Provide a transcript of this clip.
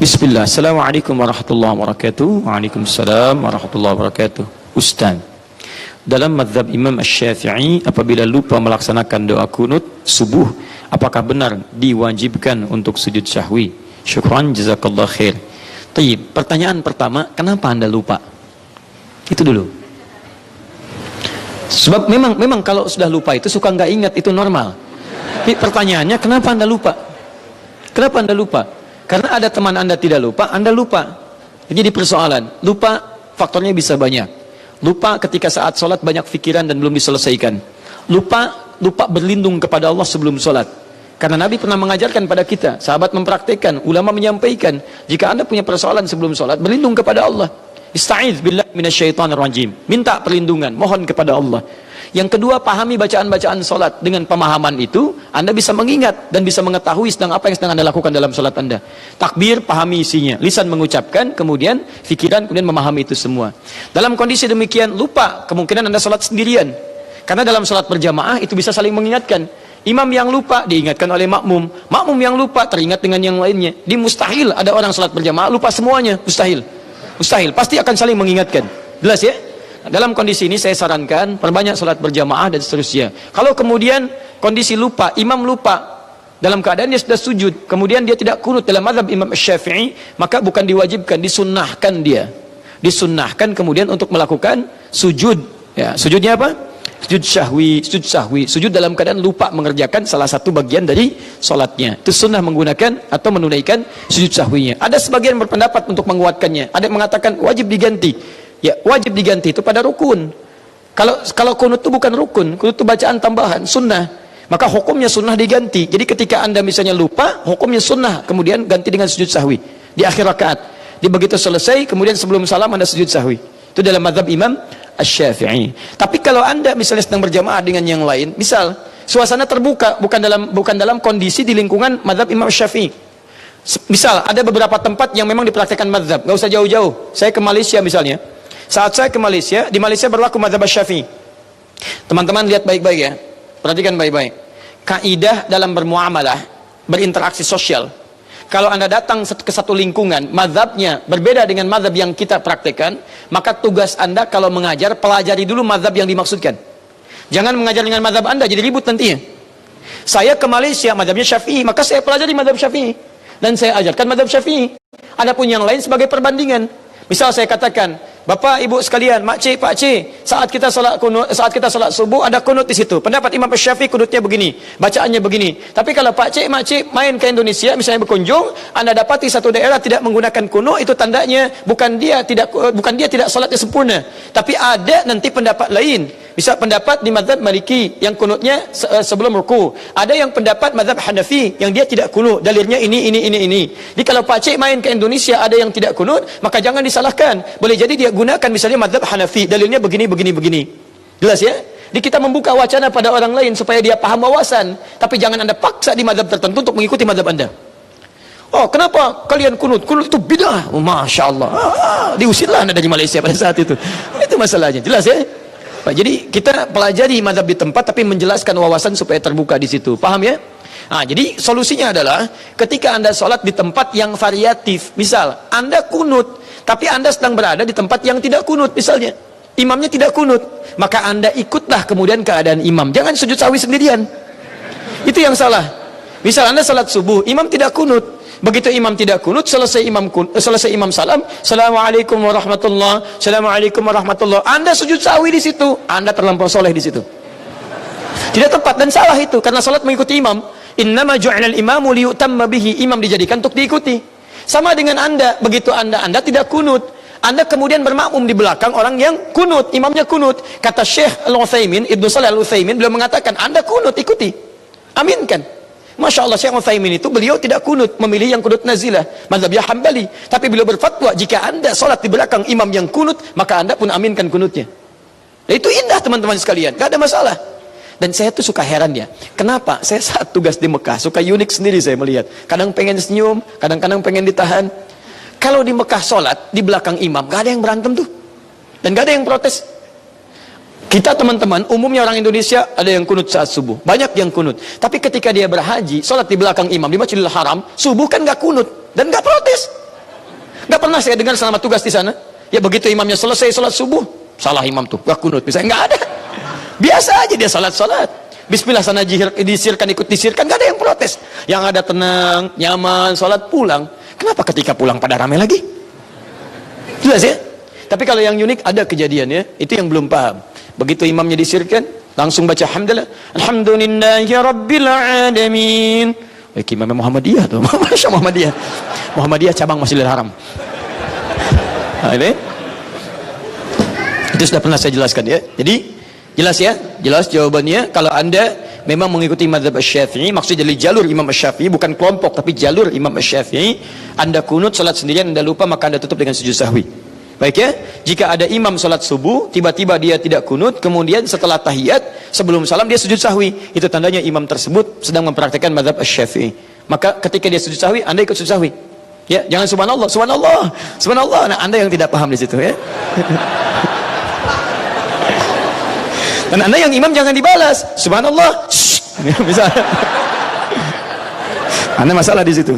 Bismillah. Assalamualaikum warahmatullahi wabarakatuh. Waalaikumsalam warahmatullahi wabarakatuh. Ustaz, dalam mazhab Imam Asy-Syafi'i, apabila lupa melaksanakan doa kunut subuh, apakah benar diwajibkan untuk sujud syahwi? Syukran, jazakallah khair. Tayyib, pertanyaan pertama, kenapa Anda lupa? Itu dulu. Sebab memang kalau sudah lupa itu suka nggak ingat, itu normal. Ini pertanyaannya, kenapa Anda lupa? Kenapa Anda lupa? Karena ada teman Anda tidak lupa, Anda lupa. Jadi persoalan, lupa faktornya bisa banyak. Lupa ketika saat sholat banyak pikiran dan belum diselesaikan. Lupa berlindung kepada Allah sebelum sholat. Karena Nabi pernah mengajarkan pada kita, sahabat mempraktikkan, ulama menyampaikan, jika Anda punya persoalan sebelum sholat, berlindung kepada Allah. Ista'iz billahi minasyaitonir rajim. Minta perlindungan, mohon kepada Allah. Yang kedua, pahami bacaan-bacaan sholat. Dengan pemahaman itu, Anda bisa mengingat dan bisa mengetahui sedang apa yang sedang Anda lakukan dalam sholat Anda. Takbir, pahami isinya. Lisan mengucapkan, kemudian fikiran, kemudian memahami itu semua. Dalam kondisi demikian, lupa, kemungkinan Anda sholat sendirian. Karena dalam sholat berjamaah, itu bisa saling mengingatkan. Imam yang lupa, diingatkan oleh makmum. Makmum yang lupa, teringat dengan yang lainnya. Di mustahil, ada orang sholat berjamaah, lupa semuanya. Mustahil. Mustahil, pasti akan saling mengingatkan. Jelas ya? Dalam kondisi ini saya sarankan perbanyak salat berjamaah dan seterusnya. Kalau kemudian kondisi lupa, imam lupa dalam keadaan dia sudah sujud, kemudian dia tidak kunut dalam mazhab Imam Asy-Syafi'i, maka bukan diwajibkan, disunnahkan dia. Disunnahkan kemudian untuk melakukan sujud. Ya, sujudnya apa? Sujud sahwi, sujud dalam keadaan lupa mengerjakan salah satu bagian dari salatnya. Itu sunnah menggunakan atau menunaikan sujud sahwinya. Ada sebagian berpendapat untuk menguatkannya. Ada yang mengatakan wajib diganti. Ya, wajib diganti itu pada rukun. Kalau kunut itu bukan rukun, kunut itu bacaan tambahan, sunnah. Maka hukumnya sunnah diganti. Jadi ketika Anda misalnya lupa, hukumnya sunnah, kemudian ganti dengan sujud sahwi di akhir rakaat. Di begitu selesai, kemudian sebelum salam Anda sujud sahwi. Itu dalam mazhab Imam Asy-Syafi'i. Tapi kalau Anda misalnya sedang berjamaah dengan yang lain, misal suasana terbuka, bukan dalam kondisi di lingkungan mazhab Imam Asy-Syafi'i. Misal ada beberapa tempat yang memang dipraktikkan mazhab, nggak usah jauh-jauh. Saya ke Malaysia misalnya. Saat saya ke Malaysia, di Malaysia berlaku mazhab Syafi'i. Teman-teman lihat baik-baik ya. Perhatikan baik-baik. Kaidah dalam bermuamalah, berinteraksi sosial. Kalau Anda datang ke satu lingkungan, mazhabnya berbeda dengan mazhab yang kita praktekkan, maka tugas Anda kalau mengajar, pelajari dulu mazhab yang dimaksudkan. Jangan mengajar dengan mazhab Anda, jadi ribut nantinya. Saya ke Malaysia, mazhabnya Syafi'i, maka saya pelajari mazhab Syafi'i. Dan saya ajarkan mazhab Syafi'i. Adapun yang lain sebagai perbandingan. Misal saya katakan, Bapak, Ibu sekalian, Makcik, Pakcik, saat kita salat subuh ada kunut di situ. Pendapat Imam Syafi'i kunutnya begini, bacaannya begini. Tapi kalau Pakcik, Makcik main ke Indonesia, misalnya berkunjung, Anda dapati satu daerah tidak menggunakan kunut, itu tandanya bukan dia tidak salatnya sempurna. Tapi ada nanti pendapat lain. Misal pendapat di mazhab Maliki yang kunutnya sebelum ruku. Ada yang pendapat mazhab Hanafi yang dia tidak kunut, dalilnya ini. Jadi kalau Pakcik main ke Indonesia ada yang tidak kunut, maka jangan disalahkan. Boleh jadi dia gunakan misalnya mazhab Hanafi, dalilnya begini. Jelas ya? Jadi kita membuka wacana pada orang lain supaya dia paham wawasan, tapi jangan Anda paksa di mazhab tertentu untuk mengikuti mazhab Anda. Oh, kenapa kalian kunut? Kunut itu bid'ah. Oh, Masya Allah. Diusirlah Anda dari Malaysia pada saat itu. Itu masalahnya. Jelas ya? Jadi kita pelajari mazhab di tempat tapi menjelaskan wawasan supaya terbuka di situ. Paham ya? Nah, jadi solusinya adalah ketika Anda sholat di tempat yang variatif. Misal, Anda kunut, tapi Anda sedang berada di tempat yang tidak kunut misalnya. Imamnya tidak kunut. Maka Anda ikutlah kemudian keadaan imam. Jangan sujud sahwi sendirian. Itu yang salah. Misal Anda sholat subuh, imam tidak kunut. Begitu imam tidak kunut, selesai imam salam, Assalamualaikum warahmatullahi, Assalamualaikum warahmatullahi. Anda sujud sahwi di situ, Anda terlampau soleh di situ. Tidak tepat dan salah itu, karena salat mengikuti imam. Innama ju'ilal imamu liyutamma bihi. Imam dijadikan untuk diikuti. Sama dengan Anda, begitu Anda tidak kunut, Anda kemudian bermakmum di belakang orang yang kunut, imamnya kunut. Kata Syekh Al-Utsaimin, Ibnu Shalih Al-Utsaimin, beliau mengatakan, Anda kunut, ikuti. Aminkan. Masya Allah, Syekh Utsaimin itu beliau tidak kunut, memilih yang kunut nazilah, mazhabnya Hambali. Tapi beliau berfatwa, jika Anda sholat di belakang imam yang kunut, maka Anda pun aminkan kunutnya. Dan itu indah teman-teman sekalian, gak ada masalah. Dan saya tuh suka heran ya, kenapa saya saat tugas di Mekah suka unik sendiri saya melihat. Kadang pengen senyum, kadang-kadang pengen ditahan. Kalau di Mekah sholat di belakang imam, gak ada yang berantem tuh, dan gak ada yang protes. Kita teman-teman, umumnya orang Indonesia ada yang kunut saat subuh, banyak yang kunut. Tapi ketika dia berhaji, sholat di belakang imam di Masjidil Haram, subuh kan gak kunut dan gak protes. Nggak pernah saya dengar selama tugas di sana. Ya begitu imamnya selesai salat subuh, salah imam tuh, gak kunut. Misalnya nggak ada. Biasa aja dia salat. Bismillah sana disirkan, ikut disirkan, gak ada yang protes. Yang ada tenang, nyaman, salat pulang. Kenapa ketika pulang pada ramai lagi? Jelas ya? Tapi kalau yang unik ada kejadiannya, itu yang belum paham. Begitu imamnya disirkan, langsung baca hamdalah, alhamdulillahi rabbil alamin. Imamnya Muhammadiyah tuh. Masya Muhammadiyah. Muhammadiyah cabang Masjidil Haram. Nah, ini itu sudah pernah saya jelaskan ya. Jadi jelas ya, jelas jawabannya. Kalau anda memang mengikuti mazhab Asy-Syafi'i, maksudnya dari jalur Imam Asy-Syafi'i, bukan kelompok tapi jalur Imam Asy-Syafi'i, anda kunut salat sendirian, anda lupa, maka anda tutup dengan sujud sahwi. Baik ya, jika ada imam salat subuh, tiba-tiba dia tidak kunut, kemudian setelah tahiyat, sebelum salam dia sujud sahwi, itu tandanya imam tersebut sedang mempraktikkan mazhab Asy-Syafi'i. Maka ketika dia sujud sahwi, anda ikut sujud sahwi. Ya, jangan subhanallah, subhanallah, subhanallah. Nah, anda yang tidak paham di situ ya. Dan anda yang imam jangan dibalas, subhanallah, misalnya. Anda masalah di situ.